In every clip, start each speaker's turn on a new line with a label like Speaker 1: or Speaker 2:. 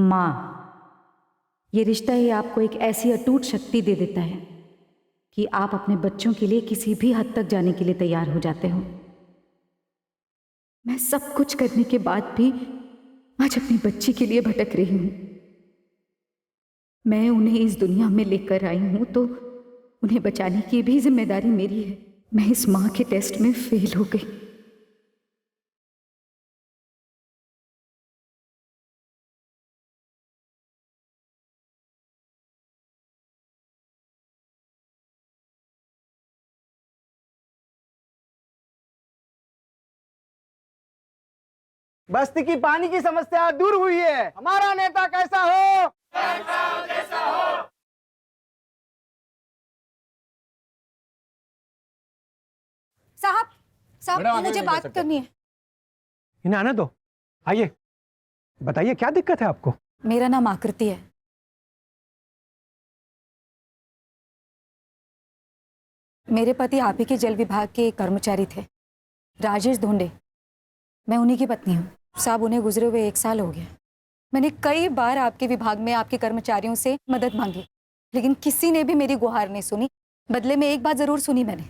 Speaker 1: माँ, ये रिश्ता ही आपको एक ऐसी अटूट शक्ति दे देता है कि आप अपने बच्चों के लिए किसी भी हद तक जाने के लिए तैयार हो जाते हो। मैं सब कुछ करने के बाद भी आज अपनी बच्ची के लिए भटक रही हूं। मैं उन्हें इस दुनिया में लेकर आई हूं तो उन्हें बचाने की भी जिम्मेदारी मेरी है। मैं इस माँ के टेस्ट में फेल हो गई।
Speaker 2: बस्ती की पानी की समस्या दूर हुई है। हमारा नेता कैसा हो?
Speaker 3: साहब साहब मुझे बात करनी है।
Speaker 4: इन्हें आने दो, आइए बताइए क्या दिक्कत है आपको।
Speaker 3: मेरा नाम आकृति है। मेरे पति आप ही के जल विभाग के कर्मचारी थे, राजेश धोंडे। मैं उन्हीं की पत्नी हूँ। साहब उन्हें गुजरे हुए 1 साल हो गया। मैंने कई बार आपके विभाग में आपके कर्मचारियों से मदद मांगी, लेकिन किसी ने भी मेरी गुहार नहीं सुनी। बदले में एक बात जरूर सुनी मैंने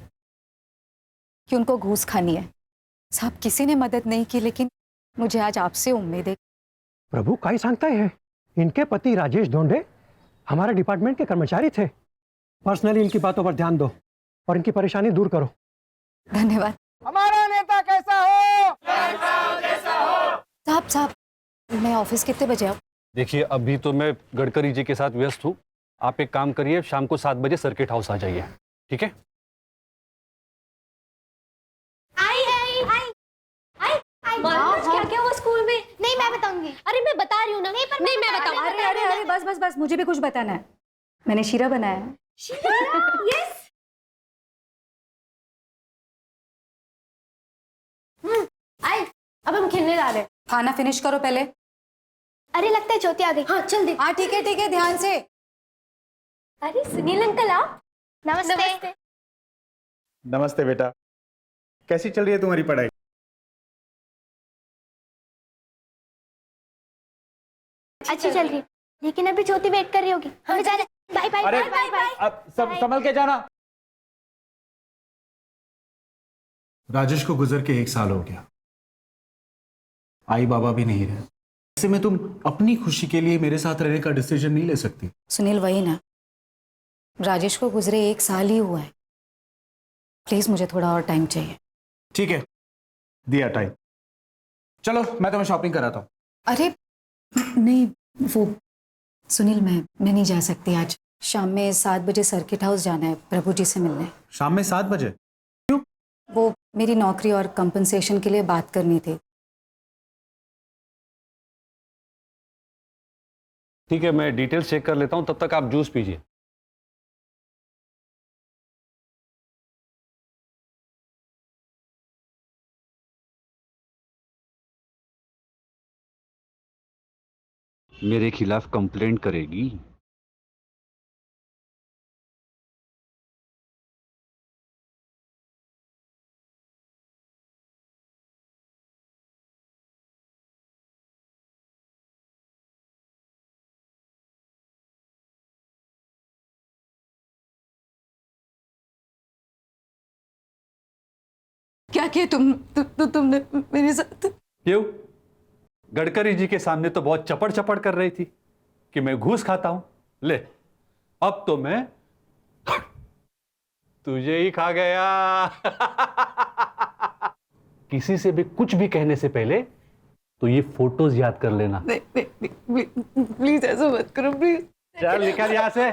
Speaker 3: कि उनको घूस खानी है। साहब किसी ने मदद नहीं की, लेकिन मुझे आज आपसे उम्मीद है।
Speaker 4: प्रभु काय सांगताय है, इनके पति राजेश धोंडे हमारे डिपार्टमेंट के कर्मचारी थे। पर्सनली इनकी बातों पर ध्यान दो और इनकी परेशानी दूर करो।
Speaker 3: धन्यवाद।
Speaker 2: हमारा नेता कैसा हो?
Speaker 3: साहब मैं ऑफिस कितने बजे आऊँ?
Speaker 5: देखिए अभी तो मैं गडकरी जी के साथ व्यस्त हूँ। आप एक काम करिए, शाम को 7 बजे सर्किट हाउस आ जाइए, ठीक है?
Speaker 6: क्या क्या हुआ स्कूल में? नहीं मैं बताऊंगी। अरे मैं बता रही हूँ ना। नहीं मैं बताऊंगी।
Speaker 3: अरे बस मुझे भी कुछ बताना है। मैंने शीरा बनाया है।
Speaker 6: यस। आई अब हम खेलने जा रहे हैं।
Speaker 3: खाना फिनिश करो पहले।
Speaker 6: अरे लगता है ज्योति आ गई। हाँ चल दे।
Speaker 3: हाँ ठीक है ध्यान से।
Speaker 6: अरे सुनील अंकल आप। नमस्ते।
Speaker 7: नमस्ते बेटा, कैसी चल रही है तुम्हारी पढ़ाई?
Speaker 6: अच्छी चल रही है, लेकिन अभी ज्योति वेट कर रही होगी। हमें जाना। बाय बाय
Speaker 7: अरे
Speaker 6: बाय बाय।
Speaker 7: अब संभल के जाना। राजेश को गुजर के 1 साल हो गया, आई बाबा भी नहीं रहे। ऐसे में तुम अपनी खुशी के लिए मेरे साथ रहने का डिसीजन नहीं ले सकती।
Speaker 3: सुनील वही ना, राजेश को गुजरे 1 साल ही हुआ है। प्लीज मुझे थोड़ा और टाइम चाहिए।
Speaker 7: ठीक है, दिया टाइम। चलो मैं तुम्हें शॉपिंग कराता हूँ।
Speaker 3: अरे नहीं वो सुनील मैं नहीं जा सकती। आज शाम में 7 बजे सर्किट हाउस जाना है प्रभु जी से मिलने।
Speaker 7: शाम में 7 बजे?
Speaker 3: वो मेरी नौकरी और कंपनसेशन के लिए बात करनी थी।
Speaker 5: ठीक है, मैं डिटेल्स चेक कर लेता हूँ, तब तक आप जूस पीजिए। मेरे खिलाफ कंप्लेंट करेगी?
Speaker 3: क्या किया तुमने मेरे साथ?
Speaker 5: क्यों? गडकरी जी के सामने तो बहुत चपड़ चपड़ कर रही थी कि मैं घूस खाता हूं। ले, अब तो मैं तुझे ही खा गया। किसी से भी कुछ भी कहने से पहले तो ये फोटोज याद कर लेना।
Speaker 3: प्लीज ऐसा मत करो प्लीज।
Speaker 5: चल निकल यहां से।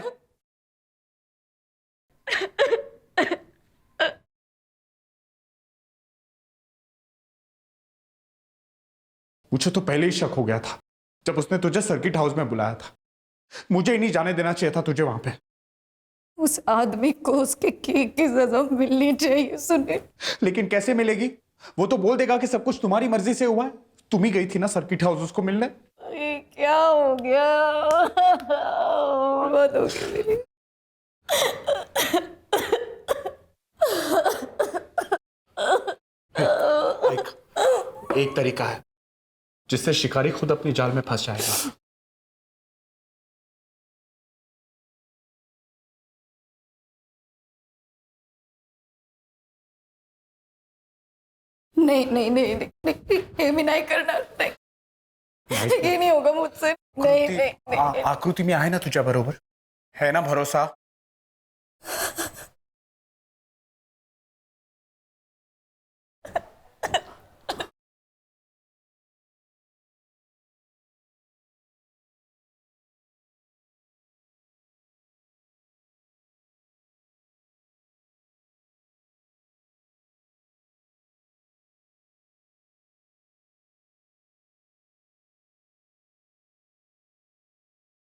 Speaker 7: मुझे तो पहले ही शक हो गया था जब उसने तुझे सर्किट हाउस में बुलाया था। मुझे ही नहीं जाने देना चाहिए था तुझे वहां पे।
Speaker 3: उस आदमी को उसके केक की सजा मिलनी चाहिए सुनील।
Speaker 7: लेकिन कैसे मिलेगी? वो तो बोल देगा कि सब कुछ तुम्हारी मर्जी से हुआ है। तुम ही गई थी ना सर्किट हाउस उसको मिलने।
Speaker 3: ये क्या हो गया? बर्बाद हो गई मेरी।
Speaker 7: एक तरीका है जिससे शिकारी खुद अपनी जाल में फंस जाएगा।
Speaker 3: नहीं नहीं नहीं नहीं, नहीं, ये भी नहीं करना, नहीं, ये नहीं होगा मुझसे, नहीं नहीं नहीं।
Speaker 7: आकृति मी आहे ना तुझ्या बरोबर, है ना भरोसा?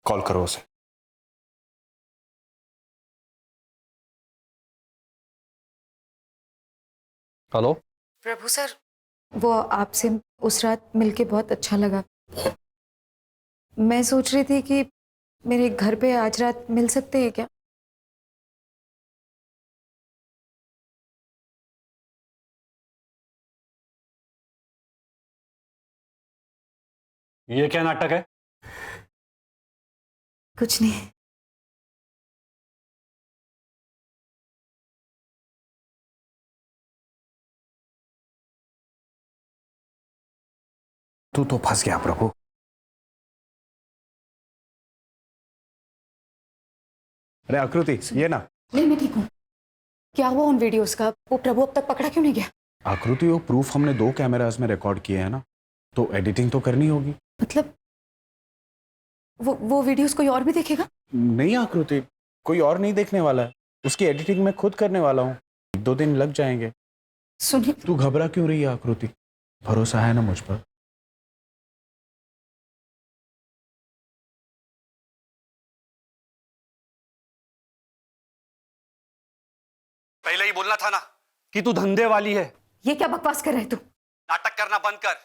Speaker 7: कॉल करो उसे।
Speaker 5: हेलो।
Speaker 3: प्रभु सर, वो आपसे उस रात मिलके बहुत अच्छा लगा। मैं सोच रही थी कि मेरे घर पे आज रात मिल सकते हैं क्या?
Speaker 5: ये क्या नाटक है?
Speaker 3: कुछ नहीं।
Speaker 7: तू तो फंस गया प्रभु। अरे आकृति, ये ना।
Speaker 3: नहीं, मैं ठीक हूँ। क्या हुआ उन वीडियोस का? वो प्रभु अब तक पकड़ा क्यों नहीं गया?
Speaker 7: आकृति, वो प्रूफ हमने 2 कैमरास में रिकॉर्ड किए हैं ना, तो एडिटिंग तो करनी होगी।
Speaker 3: मतलब वो वीडियोस कोई और भी देखेगा?
Speaker 7: नहीं आकृति, कोई और नहीं देखने वाला है। उसकी एडिटिंग मैं खुद करने वाला हूँ। 1-2 दिन लग जाएंगे।
Speaker 3: सुनिए,
Speaker 7: तू घबरा क्यों रही है आकृति? भरोसा है ना मुझ पर?
Speaker 5: पहले ही बोलना था ना कि तू धंधे वाली है।
Speaker 3: ये क्या बकवास कर रहे है तू?
Speaker 5: नाटक करना बंद कर।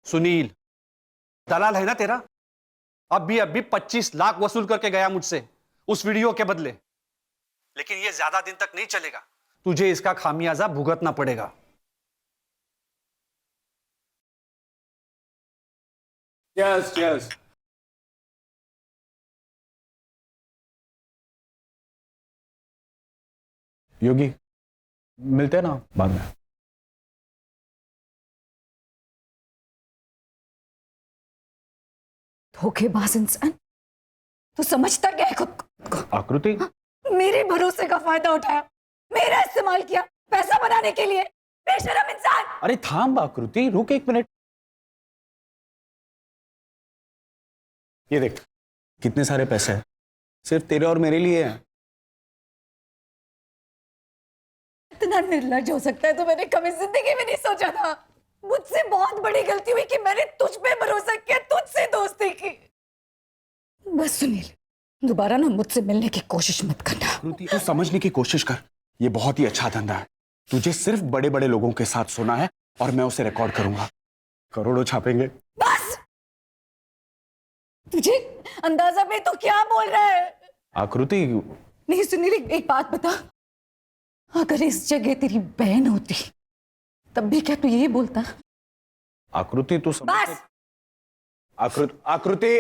Speaker 5: सुनील दलाल है ना तेरा? अभी 25 लाख वसूल करके गया मुझसे उस वीडियो के बदले। लेकिन ये ज्यादा दिन तक नहीं चलेगा, तुझे इसका खामियाजा भुगतना पड़ेगा।
Speaker 7: Yes yes. योगी, मिलते हैं ना बाद में।
Speaker 3: धोखेबाज इंसान, तू समझता क्या है खुद को?
Speaker 7: आकृति,
Speaker 3: मेरे भरोसे का फायदा उठाया, मेरा इस्तेमाल किया पैसा बनाने के लिए। बेशरम इंसान।
Speaker 7: अरे थाम आकृति, रुक 1 मिनट। ये देख, कितने सारे पैसे हैं, सिर्फ तेरे और मेरे लिए हैं।
Speaker 3: इतना निर्लज्ज हो सकता है तो मैंने कभी जिंदगी में नहीं सोचा था। मुझसे बहुत बड़ी गलती हुई कि मैंने तुझ पे भरोसा किया, तुझसे दोस्ती की। बस सुनील, दोबारा ना मुझसे मिलने की कोशिश मत करना।
Speaker 7: आकृति, तू समझने की कोशिश कर। ये बहुत ही अच्छा धंधा है। तुझे सिर्फ बड़े बड़े लोगों के साथ सोना है और मैं उसे रिकॉर्ड करूंगा। करोड़ों छापेंगे।
Speaker 3: बस, तुझे अंदाजा में तो क्या बोल रहा है?
Speaker 7: आकृति,
Speaker 3: नहीं सुनील, एक बात बता, अगर इस जगह तेरी बहन होती तब भी क्या तू यही बोलता?
Speaker 7: आकृति तू समझ।
Speaker 3: बस।
Speaker 7: आकृति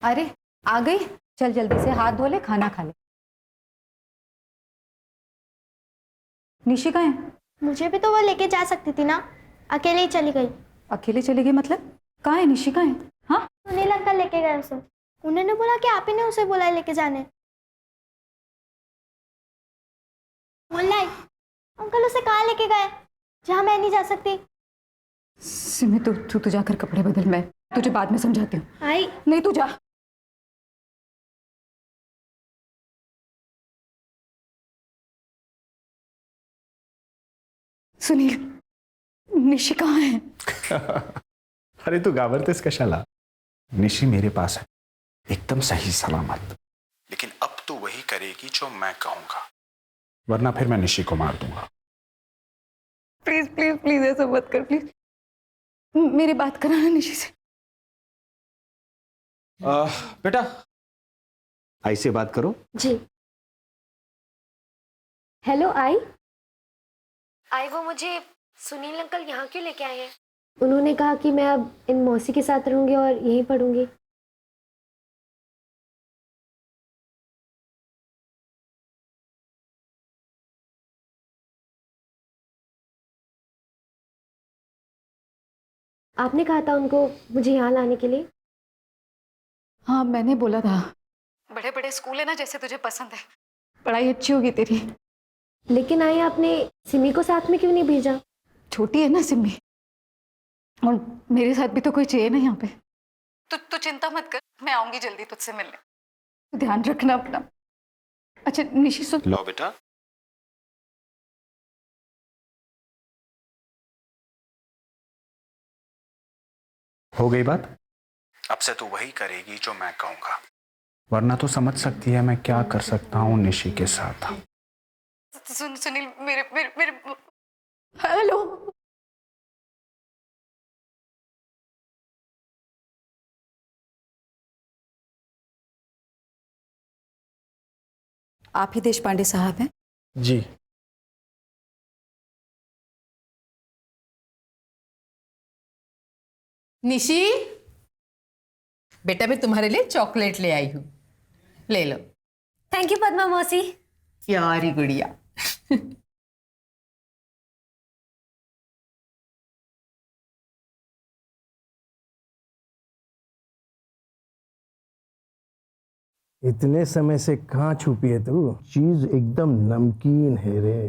Speaker 1: अरे आ गई, चल जल्दी से हाथ धो ले, खाना खा ले। निशी कहाँ है?
Speaker 6: मुझे भी तो वो लेके जा सकती थी ना, अकेले ही चली गई।
Speaker 1: अकेले चली गई मतलब? कहाँ है निशी, कहाँ है? हाँ,
Speaker 6: सुनील अंकल लेके गए उसे। उन्होंने बोला कि आप ही ने उसे बोला है लेके जाने। बोला है अंकल उसे कहाँ लेके गए जहाँ मैं नहीं जा सकती।
Speaker 3: सिमी, तू जाकर कपड़े बदल, मैं तुझे बाद में समझाती हूँ।
Speaker 6: आई
Speaker 3: नहीं, तू जा। सुनील, निशी कहाँ है?
Speaker 7: अरे तू घाबरतेस कशाला? निशी मेरे पास है, एकदम सही सलामत। लेकिन अब तू वही करेगी जो मैं कहूंगा, वरना फिर मैं निशी को मार दूंगा।
Speaker 3: प्लीज प्लीज प्लीज ऐसा मत कर, प्लीज। मेरी बात कराना निशी से।
Speaker 7: बेटा, ऐसे बात करो।
Speaker 6: जी। हेलो आई। आई वो मुझे सुनील अंकल यहाँ क्यों लेके आए हैं? उन्होंने कहा कि मैं अब इन मौसी के साथ रहूंगी और यहीं पढ़ूंगी। आपने कहा था उनको मुझे यहाँ लाने के लिए।
Speaker 3: हाँ, मैंने बोला था। बड़े बड़े स्कूल है ना, जैसे तुझे पसंद है, पढ़ाई अच्छी होगी तेरी।
Speaker 6: लेकिन आई आपने सिमी को साथ में क्यों नहीं भेजा?
Speaker 3: छोटी है ना सिम्मी, और मेरे साथ भी तो कोई चाहिए ना यहाँ पे। तू चिंता मत कर, मैं आऊंगी जल्दी तुझसे मिलने। तू ध्यान रखना अपना। अच्छा निशी सुन।
Speaker 7: लो बेटा। हो गई बात। अब से तू वही करेगी जो मैं कहूंगा, वरना तो समझ सकती है मैं क्या कर सकता हूँ निशी के साथ।
Speaker 3: सुन सुनील, मेरे मेरे मेरे हेलो। आप ही देश पांडे साहब हैं?
Speaker 7: जी।
Speaker 8: निशी, बेटा मैं तुम्हारे लिए चॉकलेट ले आई हूं, ले लो।
Speaker 6: थैंक यू पद्मा मौसी।
Speaker 8: प्यारी गुड़िया।
Speaker 9: इतने समय से कहाँ छुपी है तू? चीज एकदम नमकीन है रे।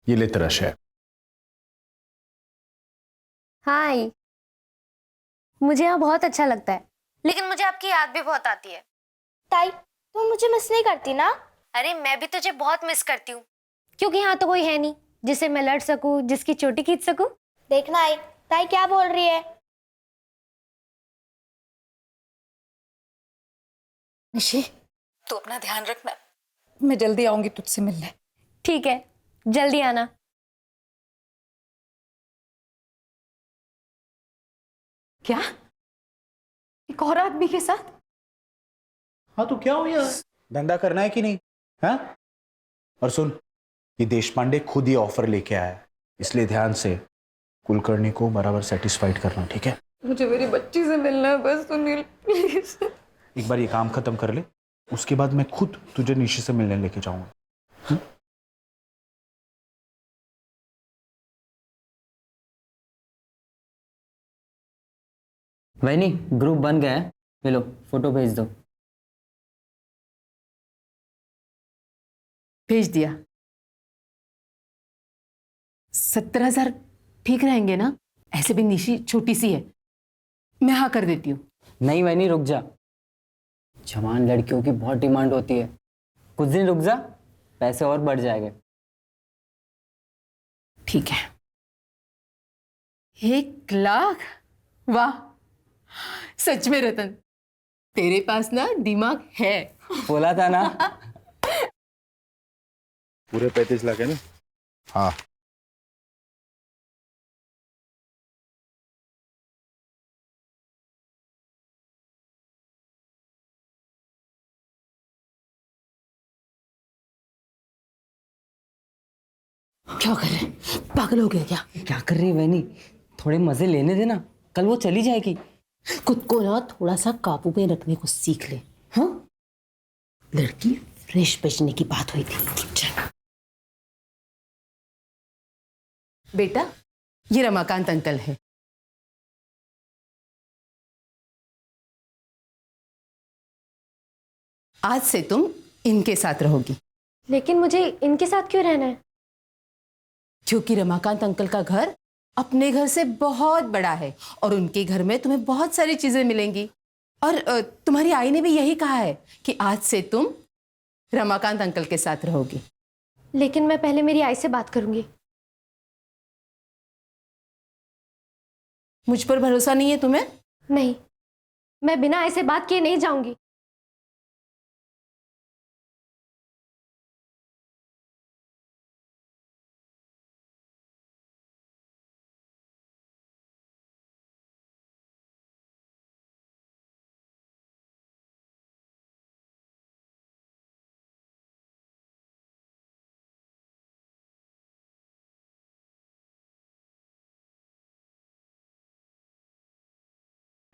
Speaker 7: ये ले तेरा शेयर।
Speaker 6: हाय, मुझे यहाँ बहुत अच्छा लगता है, लेकिन मुझे आपकी याद भी बहुत आती है।
Speaker 10: ताई, तुम मुझे मिस नहीं करती ना?
Speaker 6: अरे मैं भी तुझे बहुत मिस करती हूँ, क्योंकि यहाँ तो कोई है नहीं जिससे मैं लड़ सकूँ, जिसकी चोटी खींच सकूँ।
Speaker 10: देखना आई, ताई क्या बोल रही है।
Speaker 3: निशी, तू अपना ध्यान रखना, मैं जल्दी आऊंगी तुझसे मिलने।
Speaker 6: ठीक है, जल्दी आना।
Speaker 3: क्या? एक और आदमी के साथ?
Speaker 7: हाँ तो क्या हो यार, धंधा करना है कि नहीं? हाँ? और सुन, ये देश पांडे खुद ही ऑफर लेके आया है, इसलिए ध्यान से कुलकर्णी को बराबर सेटिस्फाइड करना, ठीक है?
Speaker 3: मुझे मेरी बच्ची से मिलना है बस सुनील, प्लीज।
Speaker 7: एक बार ये काम खत्म कर ले, उसके बाद मैं खुद तुझे निशी से मिलने लेके जाऊंगा।
Speaker 11: वैनी, ग्रुप बन गया है, मिलो फोटो भेज दो।
Speaker 8: भेज दिया। 17,000 ठीक रहेंगे ना? ऐसे भी निशी छोटी सी है, मैं हाँ कर देती हूँ।
Speaker 11: नहीं वैनी, रुक जा, जवान लड़कियों की बहुत डिमांड होती है, कुछ दिन रुक जा, पैसे और बढ़ जाएंगे।
Speaker 8: ठीक है। 1 लाख? वाह, सच में रतन, तेरे पास ना दिमाग है।
Speaker 11: बोला था ना।
Speaker 7: पूरे 35 लाख है ना? हाँ।
Speaker 8: क्या कर रहे, पागल हो गया क्या?
Speaker 11: क्या कर रही है वैनी, थोड़े मजे लेने देना, कल वो चली जाएगी।
Speaker 8: खुद को ना थोड़ा सा काबू में रखने को सीख ले। हाँ, लड़की फ्रेश बेचने की बात हुई थी। चल बेटा, ये रमाकांत अंकल है। आज से तुम इनके साथ रहोगी।
Speaker 6: लेकिन मुझे इनके साथ क्यों रहना है?
Speaker 8: क्योंकि रमाकांत अंकल का घर अपने घर से बहुत बड़ा है और उनके घर में तुम्हें बहुत सारी चीजें मिलेंगी। और तुम्हारी आई ने भी यही कहा है कि आज से तुम रमाकांत अंकल के साथ रहोगी।
Speaker 6: लेकिन मैं पहले मेरी आई से बात करूंगी।
Speaker 8: मुझ पर भरोसा नहीं है तुम्हें?
Speaker 6: नहीं, मैं बिना आई से बात किए नहीं जाऊंगी।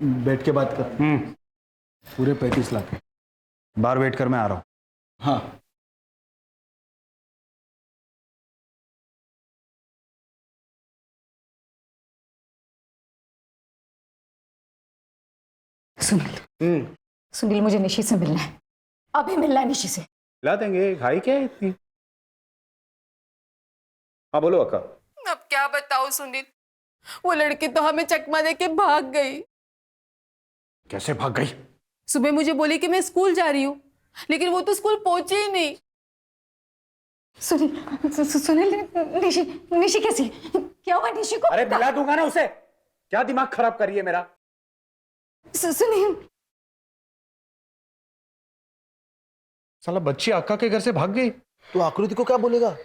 Speaker 9: बैठ के बात कर।
Speaker 7: पूरे 35 लाख है। बाहर वेट कर, मैं आ रहा हूँ।
Speaker 9: हाँ
Speaker 3: सुनील, सुनील मुझे निशी से मिलना है, अभी मिलना है निशी से।
Speaker 7: ला देंगे, खाई क्या है इतनी? हाँ बोलो अक्का।
Speaker 8: अब क्या बताऊं सुनील, वो लड़की तो हमें चकमा दे के भाग गई।
Speaker 7: कैसे भाग गई?
Speaker 8: सुबह मुझे बोली कि मैं स्कूल जा रही हूँ, लेकिन वो तो स्कूल पहुंची ही नहीं।
Speaker 3: सुनील, निशी निशी कैसी? क्या हुआ निशी को?
Speaker 7: अरे मिला दूंगा ना उसे। क्या दिमाग खराब कर रही है मेरा?
Speaker 3: सुनील,
Speaker 7: साला बच्ची अक्का के घर से भाग गई।
Speaker 9: तो आकृति को क्या बोलेगा?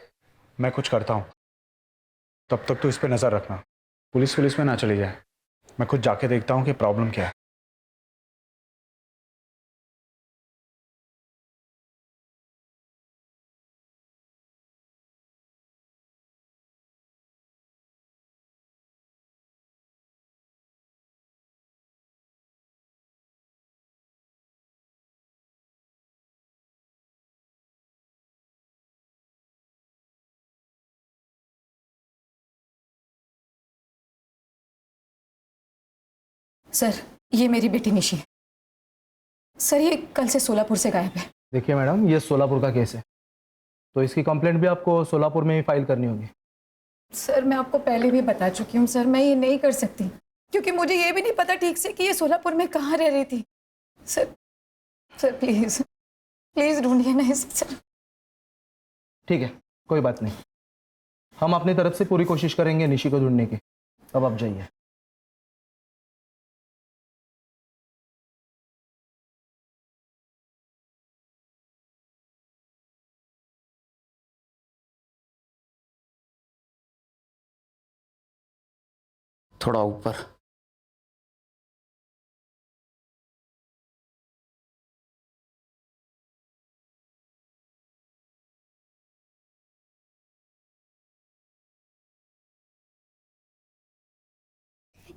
Speaker 7: मैं कुछ करता हूँ, तब तक तो इस पे नजर रखना। पुलिस में ना चली जाए। मैं खुद जाके देखता हूँ कि प्रॉब्लम क्या है।
Speaker 3: सर ये मेरी बेटी निशी है। सर ये कल से सोलापुर से गायब है।
Speaker 9: देखिए मैडम, ये सोलापुर का केस है, तो इसकी कंप्लेंट भी आपको सोलापुर में ही फाइल करनी होगी।
Speaker 3: सर मैं आपको पहले भी बता चुकी हूँ सर, मैं ये नहीं कर सकती, क्योंकि मुझे ये भी नहीं पता ठीक से कि ये सोलापुर में कहाँ रह रही थी। सर प्लीज प्लीज ढूंढिए ना इसे सर।
Speaker 9: ठीक है, कोई बात नहीं, हम अपनी तरफ से पूरी कोशिश करेंगे निशी को ढूंढने की। अब आप जाइए।
Speaker 11: थोड़ा ऊपर।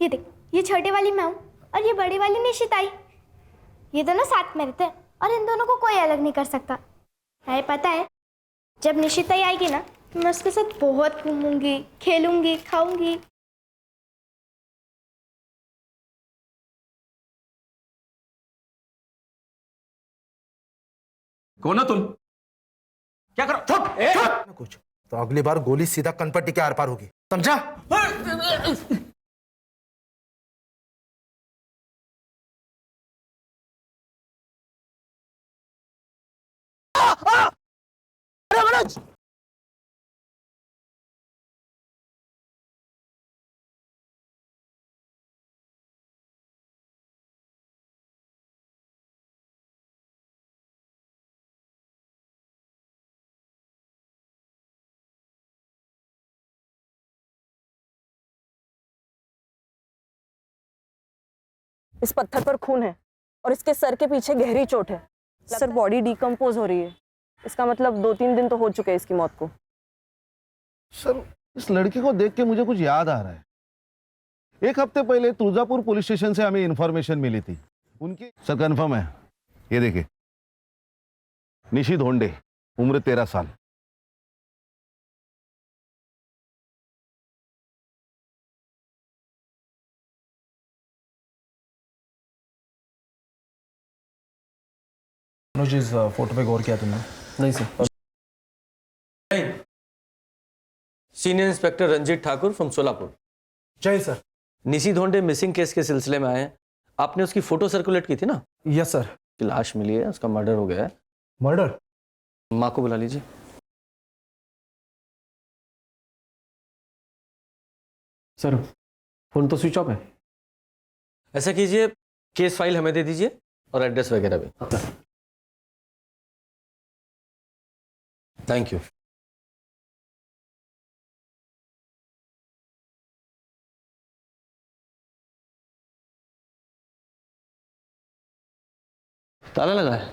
Speaker 10: ये देख, ये छोटे वाली मैं हूँ और ये बड़ी वाली निशिताई। ये दोनों साथ में रहते हैं और इन दोनों को कोई अलग नहीं कर सकता है। पता है, जब निशिताई आएगी ना तो मैं उसके साथ बहुत घूमूंगी, खेलूंगी, खाऊंगी।
Speaker 5: कौन हो तुम? क्या करो? चुप!
Speaker 9: कुछ तो अगली बार गोली सीधा कनपट्टी के आर पार होगी, समझा?
Speaker 12: इस पत्थर पर खून है और इसके सर के पीछे गहरी चोट है। सर बॉडी डिकम्पोज हो रही है, इसका मतलब 2-3 दिन तो हो चुके हैं इसकी मौत को।
Speaker 13: सर इस लड़की को देख के मुझे कुछ याद आ रहा है। 1 हफ्ते पहले तुळजापुर पुलिस स्टेशन से हमें इंफॉर्मेशन मिली थी उनकी। सर कंफर्म है, ये देखिए, निशी धोंडे, उम्र 13 साल।
Speaker 9: अनुज, इस फोटो पे गौर किया तुमने?
Speaker 14: नहीं sir. Senior inspector Ranjit Thakur from Solapur.
Speaker 9: जय सर।
Speaker 14: निशी धोंडे मिसिंग केस के सिलसिले में आए हैं। आपने उसकी फोटो सर्कुलेट की थी ना?
Speaker 9: Yes sir.
Speaker 14: लाश मिली है, उसका मर्डर हो गया है।
Speaker 9: मर्डर?
Speaker 14: माँ को बुला लीजिए। सर फोन तो स्विच ऑफ है। ऐसा कीजिए, केस फाइल हमें दे दीजिए और एड्रेस वगैरह भी। Thank you. ताला लगा है।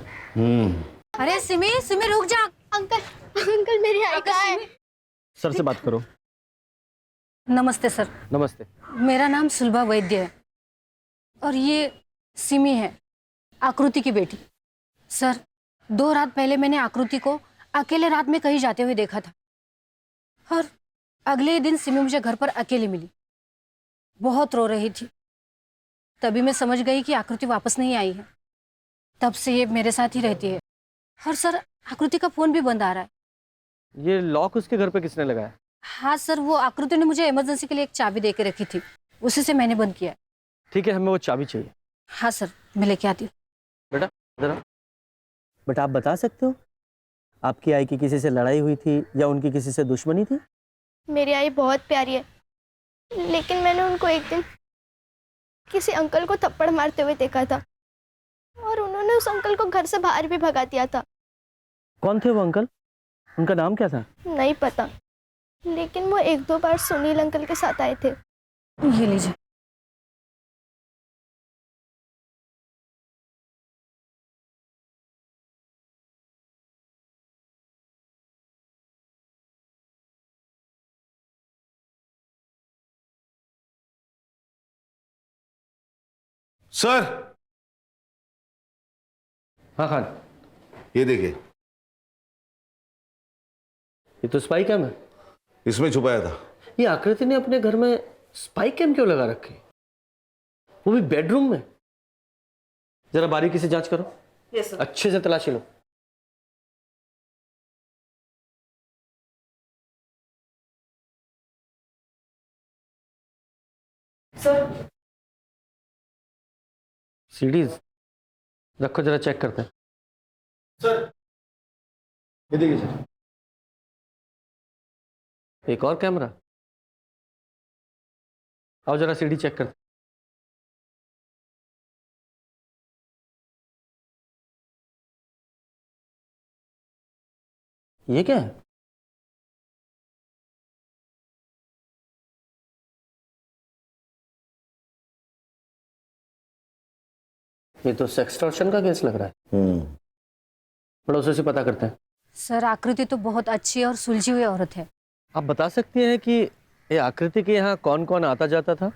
Speaker 10: अरे सिमी, सिमी रुक जा। अंकल, अंकल मेरी आई कहाँ है?
Speaker 14: सर से बात करो।
Speaker 3: नमस्ते सर।
Speaker 14: नमस्ते।
Speaker 3: मेरा नाम सुलभा वैद्य है और ये सिमी है, आकृति की बेटी। सर 2 रात पहले मैंने आकृति को अकेले रात में कहीं जाते हुए देखा था और अगले ही दिन सिमी मुझे घर पर अकेली मिली, बहुत रो रही थी। तभी मैं समझ गई कि आकृति वापस नहीं आई है। तब से ये मेरे साथ ही रहती है। और सर आकृति का फोन भी बंद आ रहा है।
Speaker 14: ये लॉक उसके घर पे किसने लगाया?
Speaker 3: हाँ सर, वो आकृति ने मुझे इमरजेंसी के लिए एक चाबी दे के रखी थी, उसी से मैंने बंद किया।
Speaker 14: ठीक है, हमें वो चाबी चाहिए।
Speaker 3: हाँ सर, मैं लेके आती हूँ।
Speaker 14: बेटा जरा।
Speaker 11: बट आप बता सकते हो आपकी आई की किसी से लड़ाई हुई थी या उनकी किसी से दुश्मनी थी?
Speaker 10: मेरी आई बहुत प्यारी है, लेकिन मैंने उनको एक दिन किसी अंकल को थप्पड़ मारते हुए देखा था और उन्होंने उस अंकल को घर से बाहर भी भगा दिया था।
Speaker 11: कौन थे वो अंकल? उनका नाम क्या था?
Speaker 10: नहीं पता, लेकिन वो 1-2 बार सुनील अंकल के साथ आए थे।
Speaker 3: ये लीजिए।
Speaker 13: सर
Speaker 14: हाँ खान,
Speaker 13: ये देखिए,
Speaker 14: ये तो स्पाई कैम है।
Speaker 13: इसमें छुपाया था।
Speaker 14: ये आकृति ने अपने घर में स्पाई कैम क्यों लगा रखी, वो भी बेडरूम में? जरा बारीकी से जांच करो।
Speaker 12: Yes sir.
Speaker 14: अच्छे से तलाशी लो।
Speaker 12: सर
Speaker 14: सीडीज रखो, जरा चेक करते हैं।
Speaker 13: सर ये देखिए सर,
Speaker 14: एक और कैमरा। आओ जरा सीडी चेक करते हैं। ये क्या है? ये तो सेक्सटॉर्शन का केस लग रहा है। पड़ोसियों से पता करते हैं।
Speaker 3: सर आकृति तो बहुत अच्छी और सुलझी हुई औरत है।
Speaker 14: आप बता सकती हैं कि ये आकृति के यहाँ कौन कौन आता जाता था?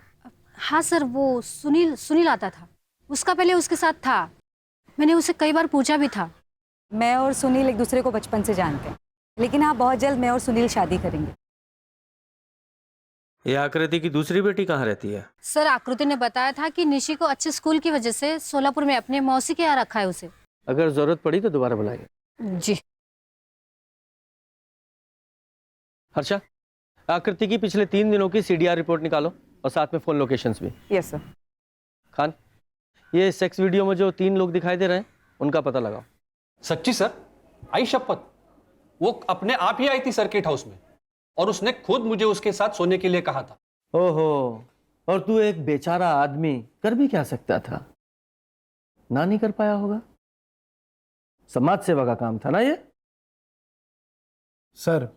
Speaker 3: हाँ सर, वो सुनील आता था। उसका पहले उसके साथ था, मैंने उसे कई बार पूछा भी था। मैं और सुनील एक दूसरे को बचपन से जानते हैं, लेकिन हाँ बहुत जल्द मैं और सुनील शादी करेंगे।
Speaker 14: ये आकृति की दूसरी बेटी कहाँ रहती है?
Speaker 3: सर आकृति ने बताया था कि निशी को अच्छे स्कूल की वजह से सोलापुर में अपने मौसी के यहाँ रखा है उसे।
Speaker 14: अगर जरूरत पड़ी तो दोबारा बुलाइए।
Speaker 3: जी।
Speaker 14: हर्षा, आकृति की पिछले 3 दिनों की सीडीआर रिपोर्ट निकालो और साथ में फोन लोकेशंस भी।
Speaker 12: Yes sir.
Speaker 14: खान, ये सेक्स वीडियो में जो 3 लोग दिखाई दे रहे हैं उनका पता लगाओ।
Speaker 5: सच्ची सर? आई शपथ, वो अपने आप ही आई थी सर्किट हाउस में और उसने खुद मुझे उसके साथ सोने के लिए कहा था।
Speaker 14: ओहो, और तू एक बेचारा आदमी कर भी क्या सकता था? ना नहीं कर पाया होगा। समाज सेवा का काम था ना ये।
Speaker 15: सर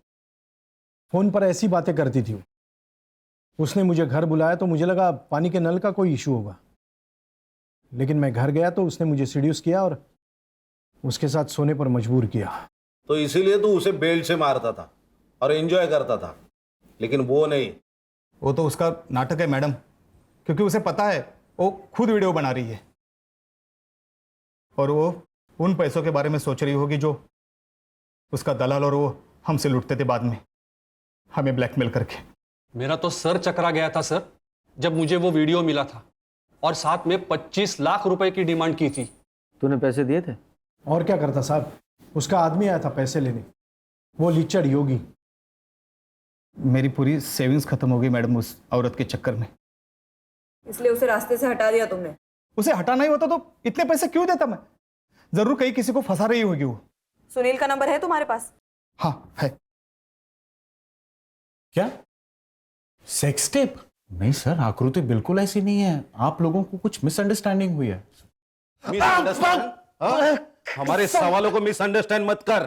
Speaker 15: फोन पर ऐसी बातें करती थी। उसने मुझे घर बुलाया तो मुझे लगा पानी के नल का कोई इशू होगा, लेकिन मैं घर गया तो उसने मुझे सीड्यूस किया और उसके साथ सोने पर मजबूर किया।
Speaker 13: तो इसीलिए तू उसे बेल्ट से मारता था और एंजॉय करता था, लेकिन वो नहीं।
Speaker 16: वो तो उसका नाटक है मैडम, क्योंकि उसे पता है वो खुद वीडियो बना रही है और वो उन पैसों के बारे में सोच रही होगी जो उसका दलाल और वो हमसे लूटते थे बाद में, हमें ब्लैकमेल करके।
Speaker 5: मेरा तो सर चकरा गया था सर जब मुझे वो वीडियो मिला था और साथ में 25 लाख रुपए की डिमांड की थी।
Speaker 14: तूने पैसे दिए थे?
Speaker 15: और क्या करता साहब, उसका आदमी आया था पैसे लेने, वो लिचड़ योगी।
Speaker 16: मेरी पूरी सेविंग्स खत्म हो गई मैडम उस औरत के चक्कर में।
Speaker 12: इसलिए उसे रास्ते से हटा दिया तुमने?
Speaker 16: उसे हटाना ही होता तो इतने पैसे क्यों देता मैं? जरूर कहीं किसी को फंसा रही होगी वो।
Speaker 12: सुनील का नंबर है तुम्हारे पास?
Speaker 16: हाँ है।
Speaker 7: क्या सेक्स टेप? नहीं सर, आकृति बिल्कुल ऐसी नहीं है। आप लोगों को कुछ मिसअंडरस्टैंडिंग हुई है।
Speaker 13: मिसअंडरस्टैंड? हमारे सवालों को मिसअंडरस्टैंड मत कर।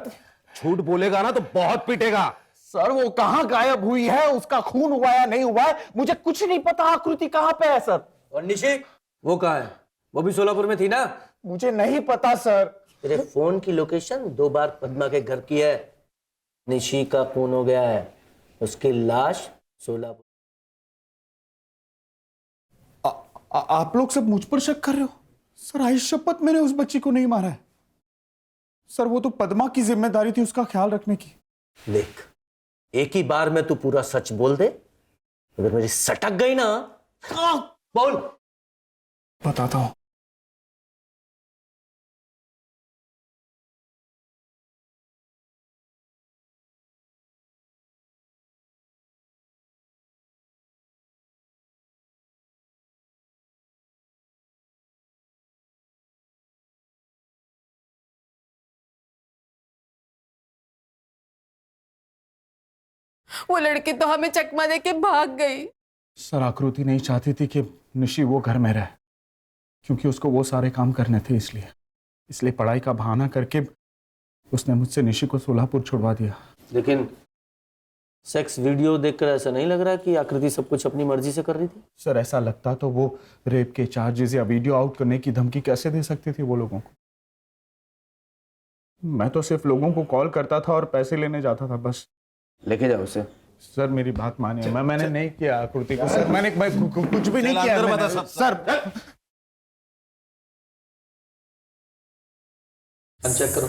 Speaker 13: झूठ बोलेगा ना तो बहुत पीटेगा।
Speaker 7: सर वो कहाँ गायब हुई है, उसका खून हुआ या नहीं हुआ है, मुझे कुछ नहीं पता। आकृति कहाँ पे है सर?
Speaker 14: और निशी वो कहाँ है? वो भी सोलापुर में थी ना?
Speaker 7: मुझे नहीं पता सर।
Speaker 11: तेरे फोन की लोकेशन 2 बार पद्मा के घर की है। निशी का खून हो गया है, उसकी लाश सोलापुर।
Speaker 16: आप लोग सब मुझ पर शक कर रहे हो? सर आई शपथ मैंने उस बच्ची को नहीं मारा है सर। वो तो पद्मा की जिम्मेदारी थी उसका ख्याल रखने की।
Speaker 14: देख, एक ही बार में तू पूरा सच बोल दे, अगर मेरी सटक गई ना तो बोल।
Speaker 16: बताता हूं।
Speaker 8: वो लड़की तो हमें चकमा दे के भाग गई।
Speaker 16: सर आकृति नहीं चाहती थी कि निशी वो घर में रहे, क्योंकि उसको वो सारे काम करने थे। इसलिए पढ़ाई का बहाना करके उसने मुझसे निशी को सोलापुर छुड़वा दिया।
Speaker 14: लेकिन सेक्स वीडियो देखकर ऐसा नहीं लग रहा कि आकृति सब कुछ अपनी मर्जी से कर रही थी।
Speaker 16: सर ऐसा लगता तो वो रेप के चार्जेस या वीडियो आउट करने की धमकी कैसे दे सकती थी वो लोगों को। मैं तो सिर्फ लोगों को कॉल करता था और पैसे लेने जाता था बस।
Speaker 14: लेके जाओ उसे।
Speaker 16: सर मेरी बात मानिए, मैंने नहीं किया आकृति को। सर मैंने कुछ भी नहीं किया। सर
Speaker 14: चेक करो।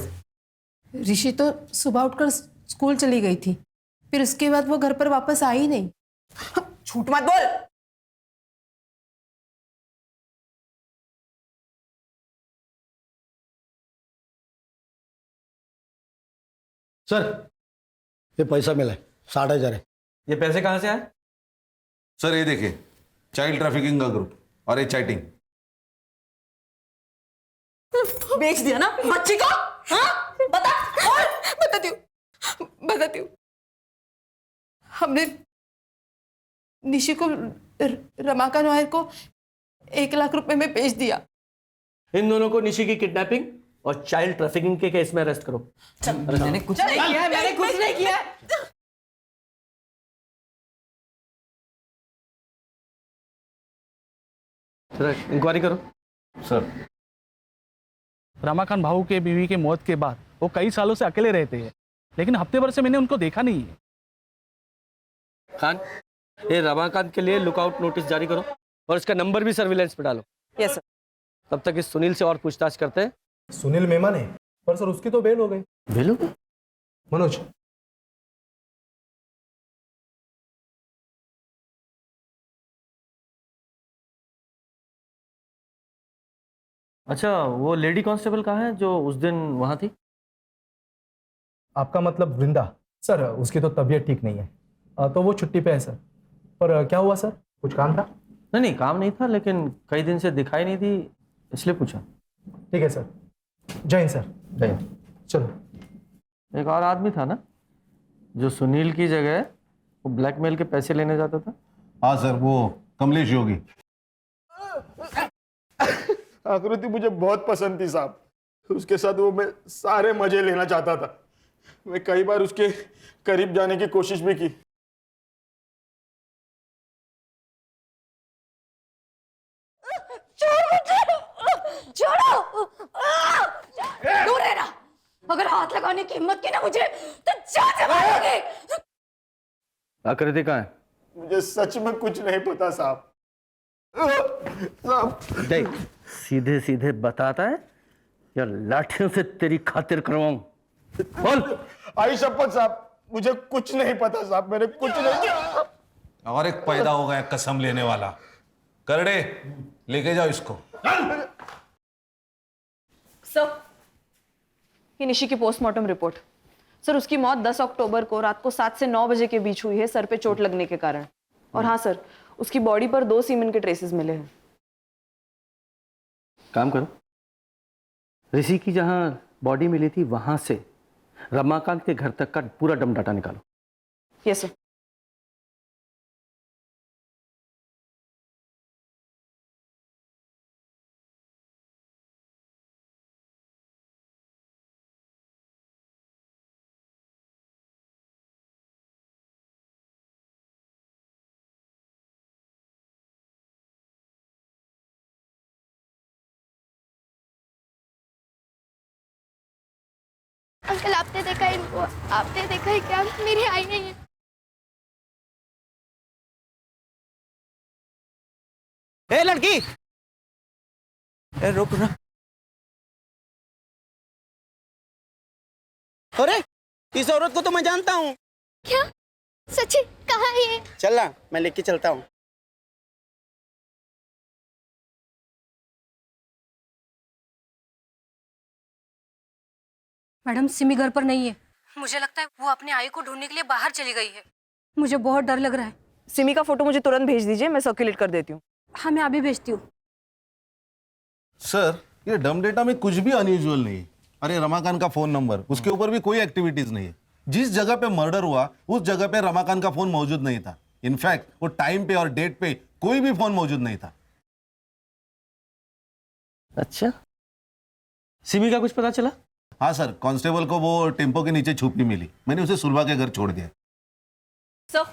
Speaker 8: ऋषि तो सुबह उठकर स्कूल चली गई थी, फिर उसके बाद वो घर पर वापस आई ही नहीं।
Speaker 12: झूठ मत बोल।
Speaker 4: सर ये पैसा मिला है, 60,000 है।
Speaker 14: ये पैसे कहां से आए?
Speaker 13: सर ये देखिए, चाइल्ड ट्रैफिकिंग का ग्रुप और ये चैटिंग।
Speaker 12: बेच दिया ना बच्ची को? हाँ?
Speaker 8: बताती हूँ। हमने निशी को रमाकांत नायर को 1 लाख रुपए में बेच दिया।
Speaker 14: इन दोनों को निशी की किडनैपिंग और चाइल्ड ट्रैफिकिंग के केस में अरेस्ट करो।
Speaker 12: मैंने कुछ नहीं किया है, मैंने कुछ नहीं किया है।
Speaker 14: इंक्वायरी करो।
Speaker 16: सर रमाकांत भाऊ के बीवी के मौत के बाद वो कई सालों से अकेले रहते हैं, लेकिन हफ्ते भर से मैंने उनको देखा नहीं है।
Speaker 14: खान, ये रमाकांत के लिए लुकआउट नोटिस जारी करो और इसका नंबर भी सर्विलेंस पे डालो।
Speaker 12: Yes sir.
Speaker 14: तब तक इस सुनील से और पूछताछ करते हैं।
Speaker 15: सुनील मेमन है, पर सर उसकी तो बेल हो गई।
Speaker 14: बेल हो गई?
Speaker 15: मनोज,
Speaker 14: अच्छा, वो लेडी कांस्टेबल कहाँ है जो उस दिन वहां थी?
Speaker 15: आपका मतलब वृंदा? सर उसकी तो तबीयत ठीक नहीं है, तो वो छुट्टी पे है सर। पर क्या हुआ सर, कुछ काम था?
Speaker 14: नहीं, काम नहीं था, लेकिन कई दिन से दिखाई नहीं थी, इसलिए पूछा।
Speaker 15: ठीक है सर। जय हिंद सर।
Speaker 14: जय हिंद।
Speaker 15: चलो।
Speaker 14: एक और आदमी था ना जो सुनील की जगह वो ब्लैकमेल के पैसे लेने जाता था?
Speaker 13: हाँ सर, वो कमलेश योगी।
Speaker 16: आकृति मुझे बहुत पसंद थी साहब, उसके साथ वो मैं सारे मजे लेना चाहता था। मैं कई बार उसके करीब जाने की कोशिश भी की।
Speaker 3: छोड़ो, दूर रहना। अगर हाथ लगाने की हिम्मत की ना मुझे तो जान से मारोगे।
Speaker 14: आकृति कहाँ है?
Speaker 16: मुझे सच में कुछ नहीं पता साहब।
Speaker 14: देख, सीधे सीधे बताता है या लाठियों से तेरी खातिर करवाऊं? बोल।
Speaker 16: आई शपथ साहब, मुझे कुछ नहीं पता साहब, मैंने कुछ नहीं किया।
Speaker 13: और एक पैदा हो गया कसम लेने वाला। करड़े, लेके जाओ इसको।
Speaker 12: सर, ये निशी की पोस्टमार्टम रिपोर्ट। सर, उसकी मौत 10 अक्टूबर को रात को 7 से 9 बजे के बीच हुई है, सर पे चोट लगने के कारण। और हाँ सर, उसकी बॉडी पर 2 सीमेन के ट्रेसेस मिले हैं।
Speaker 14: काम करो, ऋषि की जहां बॉडी मिली थी वहां से रमाकांत के घर तक का पूरा डम डाटा निकालो।
Speaker 12: Yes sir.
Speaker 10: अंकल आपने देखा इनको? आपने देखा है क्या? मेरी आई नहीं है।
Speaker 9: ए लड़की, ए रुक ना। अरे इस औरत को तो मैं जानता हूँ।
Speaker 10: क्या सच्ची? कहाँ है ये?
Speaker 9: चल ना, मैं लेके चलता हूँ।
Speaker 3: मैडम सिमी घर पर नहीं है। मुझे लगता है वो अपने आई को ढूंढने के लिए बाहर चली गई है। मुझे बहुत डर लग रहा है।
Speaker 12: सिमी का फोटो मुझे तुरंत भेज दीजिए, मैं सर्कुलेट कर देती हूँ।
Speaker 3: हाँ मैं अभी भेजती हूँ।
Speaker 13: सर ये डम डेटा में कुछ भी अनयूजुअल नहीं है। अरे रमाकांत का फोन नंबर, उसके ऊपर भी कोई एक्टिविटीज नहीं है। जिस जगह पे मर्डर हुआ उस जगह पे रमाकांत का फोन मौजूद नहीं था। इनफैक्ट वो टाइम पे और डेट पे कोई भी फोन मौजूद नहीं था।
Speaker 14: अच्छा, सिमी का कुछ पता चला?
Speaker 13: हाँ सर, कांस्टेबल को वो टेम्पो के नीचे छुपी मिली। मैंने उसे सुलभा के घर छोड़ दिया।
Speaker 12: सर,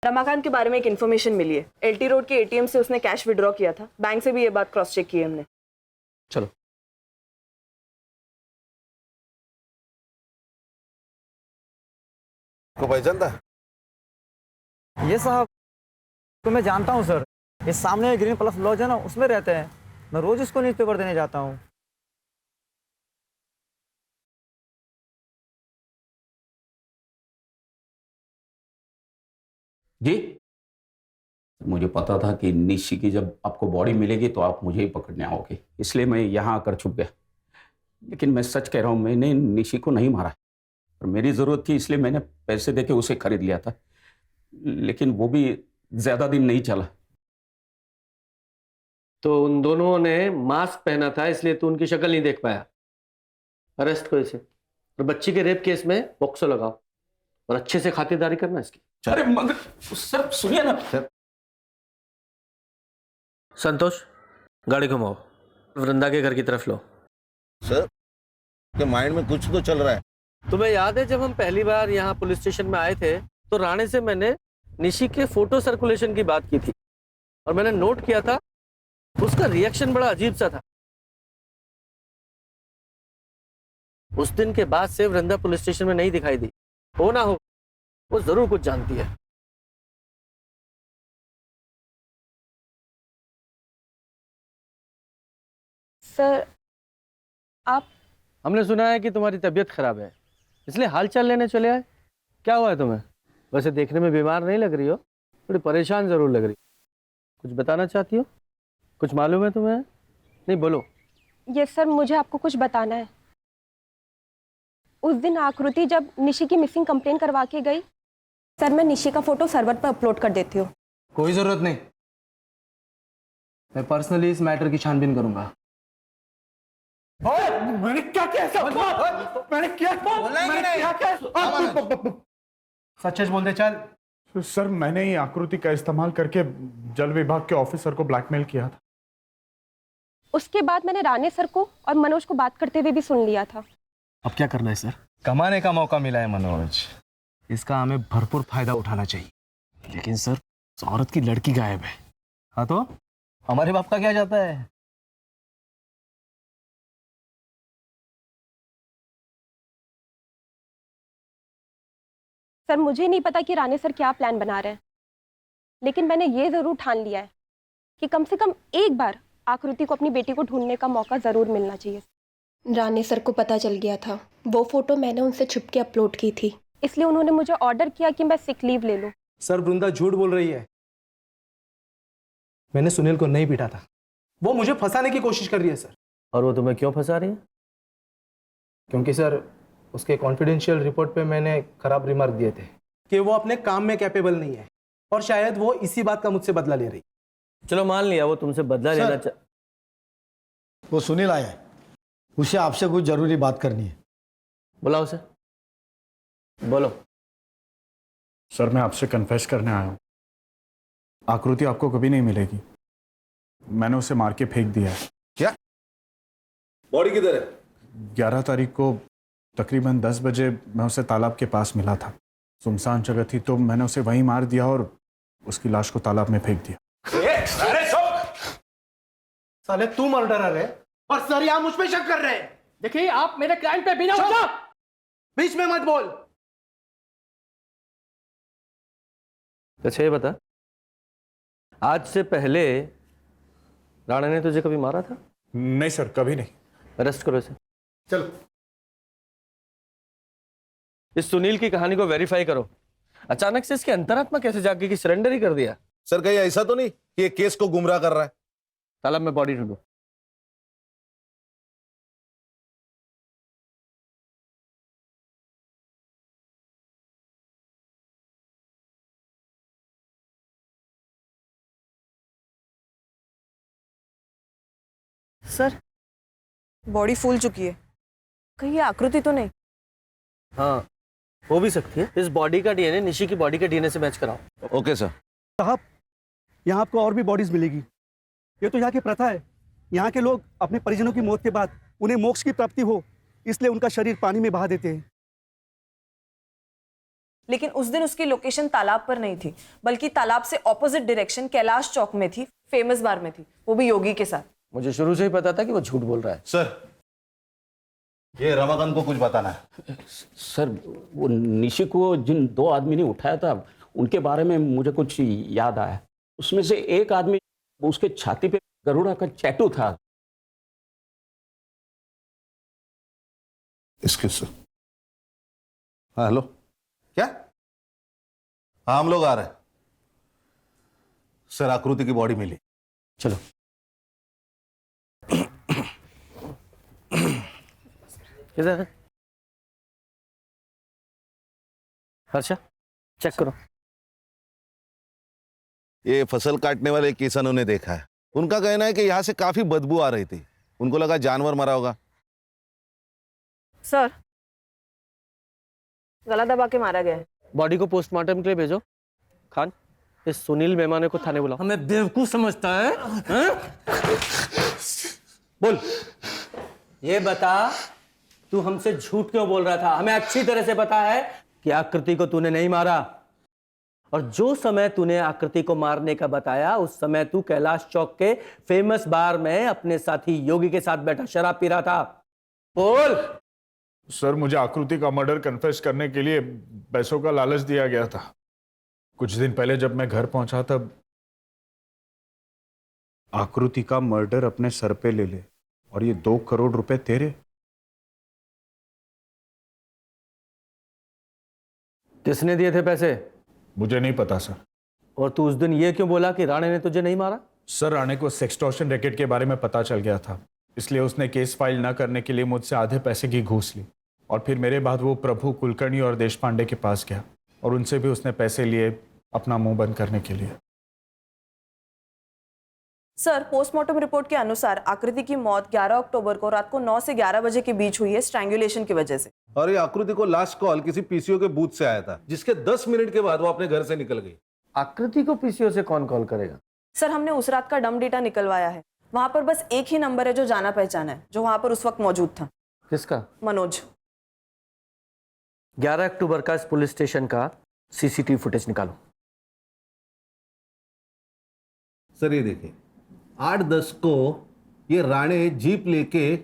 Speaker 12: रमाकांत के बारे में एक इन्फॉर्मेशन मिली है। एलटी रोड के एटीएम से उसने कैश विड्रॉ किया था। बैंक से भी ये बात क्रॉस चेक की है हमने।
Speaker 9: चलो।
Speaker 13: को पहचानता है?
Speaker 9: ये साहब तो मैं जानता हूँ सर। ये सामने ग्रीन प्लस लॉज है ना, उसमें रहते हैं। मैं रोज इसको न्यूज़पेपर देने जाता हूँ।
Speaker 17: जी, मुझे पता था कि निशी की जब आपको बॉडी मिलेगी तो आप मुझे ही पकड़ने आओगे, इसलिए मैं यहाँ आकर छुप गया। लेकिन मैं सच कह रहा हूँ, मैंने निशी को नहीं मारा। और मेरी ज़रूरत थी इसलिए मैंने पैसे देके उसे खरीद लिया था। लेकिन वो भी ज़्यादा दिन नहीं चला।
Speaker 14: तो उन दोनों ने मास्क पहना था इसलिए तू उनकी शक्ल नहीं देख पाया। अरेस्ट को इसे। और बच्ची के रेप केस में पॉक्सो लगाओ और अच्छे से खातिरदारी करना इसकी।
Speaker 17: अरे मगर सर सुनिए ना।
Speaker 14: संतोष, गाड़ी घुमाओ, वृंदा के घर की तरफ लो।
Speaker 13: सर के माइंड में कुछ तो चल रहा है।
Speaker 14: तुम्हें याद है जब हम पहली बार यहाँ पुलिस स्टेशन में आए थे तो राणे से मैंने निशी के फोटो सर्कुलेशन की बात की थी और मैंने नोट किया था उसका रिएक्शन बड़ा अजीब सा था। उस दिन के बाद से वृंदा पुलिस स्टेशन में नहीं दिखाई दी। हो ना हो वो जरूर कुछ जानती है।
Speaker 12: सर आप?
Speaker 14: हमने सुना है कि तुम्हारी तबीयत खराब है, इसलिए हालचाल लेने चले आए। क्या हुआ है तुम्हें? वैसे देखने में बीमार नहीं लग रही हो, थोड़ी परेशान जरूर लग रही। कुछ बताना चाहती हो? कुछ मालूम है तुम्हें? नहीं बोलो।
Speaker 18: यस सर, मुझे आपको कुछ बताना है। उस दिन आकृति जब निशी की मिसिंग कंप्लेन करवा के गई, सर मैं निशी का फोटो सर्वर पर अपलोड कर देती हूँ।
Speaker 9: कोई जरूरत नहीं, मैं पर्सनली इस मैटर की छानबीन करूंगा।
Speaker 16: मैंने क्या किया? मैंने क्या
Speaker 9: सच बोल दे चल।
Speaker 16: सर मैंने ही आकृति का इस्तेमाल करके जल विभाग के ऑफिसर को ब्लैकमेल किया था।
Speaker 18: उसके बाद मैंने राणे सर को और मनोज को बात करते हुए भी सुन लिया था।
Speaker 9: अब क्या करना है सर? कमाने का मौका मिला है मनोज, इसका हमें भरपूर फायदा उठाना चाहिए। लेकिन सर उस औरत की लड़की गायब है। हाँ तो हमारे बाप का क्या जाता है?
Speaker 18: सर मुझे नहीं पता कि राणे सर क्या प्लान बना रहे हैं, लेकिन मैंने ये जरूर ठान लिया है कि कम से कम एक बार आकृति को अपनी बेटी को ढूंढने का मौका जरूर मिलना चाहिए। राणे सर को पता चल गया था, वो फोटो मैंने उनसे छुप के अपलोड की थी, इसलिए उन्होंने मुझे ऑर्डर किया कि मैं सिक लीव ले लूं।
Speaker 9: सर वृंदा झूठ बोल रही है। मैंने सुनील को नहीं पीटा था, वो मुझे फंसाने की कोशिश कर रही है सर।
Speaker 14: और वो तुम्हें क्यों फंसा रही है?
Speaker 9: क्योंकि सर उसके कॉन्फिडेंशियल रिपोर्ट पे मैंने खराब रिमार्क दिए थे कि वो अपने काम में कैपेबल नहीं है, और शायद वो इसी बात का मुझसे बदला ले रही।
Speaker 14: चलो मान लिया वो तुमसे बदला लेना
Speaker 15: वो सुनील आया है, उसे आपसे कुछ जरूरी बात करनी है।
Speaker 14: बुलाओ उसे, बोलो।
Speaker 16: सर मैं आपसे कन्फेस करने आया हूँ, आकृति आपको कभी नहीं मिलेगी। मैंने उसे मार के फेंक दिया है।
Speaker 13: क्या? बॉडी किधर है?
Speaker 16: 11 तारीख को तकरीबन 10 बजे मैं उसे तालाब के पास मिला था। सुनसान जगह थी तो मैंने उसे वहीं मार दिया और उसकी लाश को तालाब में फेंक दिया।
Speaker 9: साले तू मर्डरर है और सर यहाँ मुझ पे शक कर रहे हैं। देखिए आप मेरे क्लाइंट पे बिना वजह बीच में मत बोल।
Speaker 14: अच्छा ये बता, आज से पहले राणा ने तुझे कभी मारा था?
Speaker 16: नहीं सर, कभी नहीं।
Speaker 14: अरेस्ट करो इसे।
Speaker 16: चलो।
Speaker 14: इस सुनील की कहानी को वेरीफाई करो। अचानक से इसकी अंतरात्मा कैसे जाग गई कि सरेंडर ही कर दिया?
Speaker 13: सर कहीं ऐसा तो नहीं कि ये केस को गुमराह कर रहा है?
Speaker 14: तालाब में बॉडी ढूंढो।
Speaker 12: सर बॉडी फूल चुकी है, कहीं ये आकृति तो नहीं?
Speaker 14: हाँ, हो भी सकती है। इस बॉडी का डीएनए निशी की बॉडी के डीएनए से मैच कराओ।
Speaker 13: Okay sir.
Speaker 5: साहब, यहाँ आपको और भी बॉडीज मिलेगी। ये तो यहाँ की प्रथा है। यहाँ के लोग अपने परिजनों की मौत के बाद उन्हें मोक्ष की प्राप्ति हो, इसलिए उनका शरीर पानी में बहा देते हैं।
Speaker 12: लेकिन उस दिन उसकी लोकेशन तालाब पर नहीं थी, बल्कि तालाब से ऑपोजिट डायरेक्शन कैलाश चौक में थी, फेमस बार में थी, वो भी योगी के साथ।
Speaker 14: मुझे शुरू से ही पता था कि वो झूठ बोल रहा है।
Speaker 13: सर ये रमाकांत को कुछ बताना है।
Speaker 17: सर वो निशी को जिन 2 आदमी ने उठाया था उनके बारे में मुझे कुछ याद आया। उसमें से एक आदमी, उसके छाती पे गरुड़ा का टैटू था।
Speaker 13: Excuse sir. हाँ हेलो, क्या? हाँ हम लोग आ रहे हैं सर। आकृति की बॉडी मिली।
Speaker 17: चलो।
Speaker 14: किधर है? अच्छा चेक करो।
Speaker 13: ये फसल काटने वाले किसानों ने देखा है। उनका कहना है कि यहाँ से काफी बदबू आ रही थी। उनको लगा जानवर मरा होगा।
Speaker 12: सर गला दबा के मारा गया है।
Speaker 14: बॉडी को पोस्टमार्टम के लिए भेजो। खान, इस सुनील मेहमाने को थाने बुलाओ।
Speaker 9: हमें बेवकूफ समझता है?
Speaker 14: बोल।
Speaker 9: ये बता, तू हमसे झूठ क्यों बोल रहा था? हमें अच्छी तरह से पता है कि आकृति को तूने नहीं मारा, और जो समय तूने आकृति को मारने का बताया उस समय तू कैलाश चौक के फेमस बार में अपने साथी योगी के साथ बैठा शराब पी रहा था। बोल।
Speaker 16: सर मुझे आकृति का मर्डर कन्फेस करने के लिए पैसों का लालच दिया गया था। कुछ दिन पहले जब मैं घर पहुंचा तब आकृति का मर्डर अपने सर पे ले ले, और ये 2 करोड़ रुपए तेरे।
Speaker 14: किसने दिए थे पैसे?
Speaker 16: मुझे नहीं पता सर।
Speaker 14: और तू उस दिन ये क्यों बोला कि राणे ने तुझे नहीं मारा?
Speaker 16: सर राणे को सेक्सटॉर्शन रैकेट के बारे में पता चल गया था, इसलिए उसने केस फाइल न करने के लिए मुझसे आधे पैसे की घूस ली, और फिर मेरे बाद वो प्रभु कुलकर्णी और देशपांडे के पास गया और उनसे भी उसने पैसे लिए अपना मुंह बंद करने के लिए।
Speaker 12: सर पोस्टमार्टम रिपोर्ट के अनुसार आकृति की मौत 11 अक्टूबर को रात को 9 से 11 बजे के बीच हुई है, स्ट्रैंगुलेशन की वजह से।
Speaker 13: और ये आकृति को लास्ट कॉल किसी पीसीओ के बूथ से आया था, जिसके 10 मिनट के बाद वो अपने घर से निकल गई।
Speaker 14: आकृति को पीसीओ से कौन कॉल करेगा?
Speaker 12: सर हमने उस रात का डम डेटा निकलवाया है। वहां पर बस एक ही नंबर है जो जाना पहचाना है, जो वहां पर उस वक्त मौजूद था।
Speaker 14: किसका?
Speaker 12: मनोज।
Speaker 14: 11 अक्टूबर का इस पुलिस स्टेशन का सीसीटीवी फुटेज निकालो।
Speaker 13: सर ये देखिए, 8:10 को ये राणे जीप लेके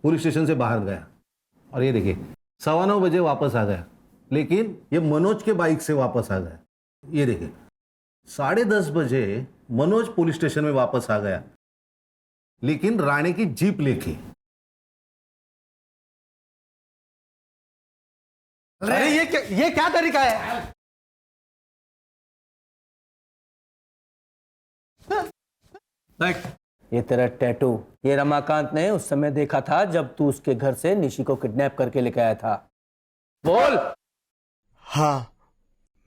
Speaker 13: पुलिस स्टेशन से बाहर गया, और ये देखिए 9:15 बजे वापस आ गया, लेकिन ये मनोज के बाइक से वापस आ गया। ये देखिए 10:30 बजे मनोज पुलिस स्टेशन में वापस आ गया, लेकिन राणे की जीप लेके।
Speaker 9: अरे ये क्या तरीका है?
Speaker 14: देख, ये तेरा टैटू, ये रमाकांत ने उस समय देखा था जब तू उसके घर से निशी को किडनैप करके लेके आया था। बोल।
Speaker 19: हाँ,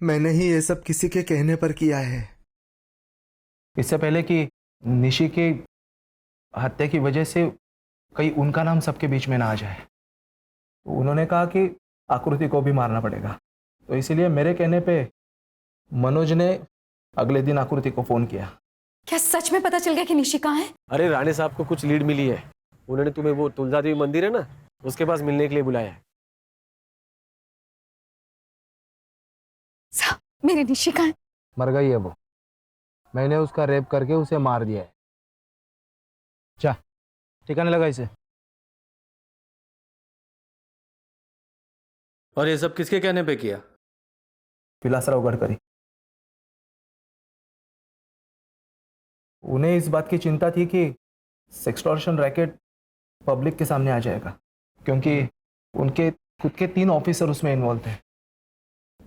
Speaker 19: मैंने ही ये सब किसी के कहने पर किया है।
Speaker 9: इससे पहले कि निशी की हत्या की वजह से कहीं उनका नाम सबके बीच में ना आ जाए, तो उन्होंने कहा कि आकृति को भी मारना पड़ेगा। तो इसीलिए मेरे कहने पे मनोज ने अगले दिन आकृति को फोन किया।
Speaker 3: क्या सच में पता चल गया कि निशी कहाँ है?
Speaker 14: अरे राणे साहब को कुछ लीड मिली है। उन्होंने तुम्हें वो तुलजा देवी मंदिर है ना, उसके पास मिलने के लिए बुलाया है।
Speaker 3: मेरी निशी कहाँ है?
Speaker 9: मर गई है वो। मैंने उसका रेप करके उसे मार दिया है। जा, ठिकाने लगा इसे।
Speaker 14: और ये सब किसके कहने पे किया?
Speaker 9: विलासराव गडकरी। उन्हें इस बात की चिंता थी कि सेक्सटॉर्शन रैकेट पब्लिक के सामने आ जाएगा, क्योंकि उनके खुद के 3 ऑफिसर उसमें इन्वॉल्व थे।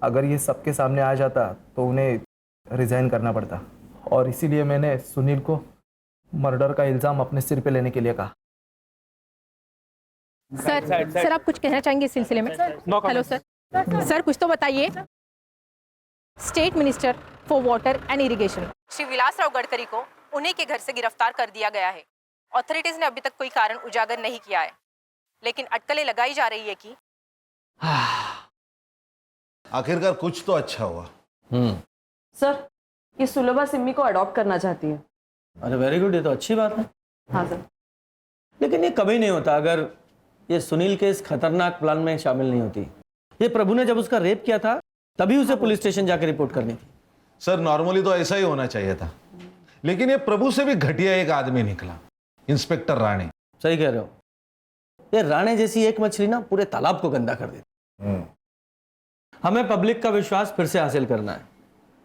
Speaker 9: अगर ये सबके सामने आ जाता तो उन्हें रिजाइन करना पड़ता, और इसीलिए मैंने सुनील को मर्डर का इल्ज़ाम अपने सिर पे लेने के लिए कहा।
Speaker 18: सर आप कुछ कहना चाहेंगे इस सिलसिले में? हेलो सर, सर कुछ तो बताइए। State minister for water and irrigation Shri Vilasrao Gadkari को उन्हीं के घर से गिरफ्तार कर दिया गया है। ऑथोरिटीज ने अभी तक कोई कारण उजागर नहीं किया है, लेकिन अटकलें लगाई जा रही है कि
Speaker 13: आखिरकार कुछ तो अच्छा हुआ।
Speaker 12: सर ये सुलभा सिम्मी को अडॉप्ट करना चाहती है।
Speaker 14: अरे वेरी गुड, ये तो अच्छी बात है।
Speaker 12: हाँ सर।
Speaker 14: लेकिन ये कभी नहीं होता अगर ये सुनील के इस खतरनाक प्लान में शामिल नहीं होती। ये प्रभु ने जब उसका रेप किया था तभी उसे पुलिस स्टेशन जाकर रिपोर्ट करनी थी।
Speaker 13: सर नॉर्मली तो ऐसा ही होना चाहिए था, लेकिन ये प्रभु से भी घटिया एक आदमी निकला, इंस्पेक्टर राणे।
Speaker 14: सही कह रहे हो, ये राणे जैसी एक मछली ना पूरे तालाब को गंदा कर देती। हमें पब्लिक का विश्वास फिर से हासिल करना है,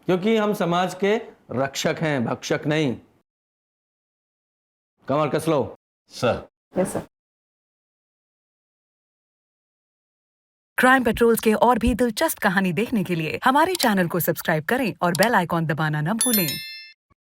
Speaker 14: क्योंकि हम समाज के रक्षक हैं, भक्षक नहीं। कमर कस लो।
Speaker 13: Sir.
Speaker 12: Yes sir.
Speaker 20: Crime patrols के और भी दिलचस्प कहानी देखने के लिए हमारे चैनल को सब्सक्राइब करें और बेल आइकॉन दबाना न भूलें।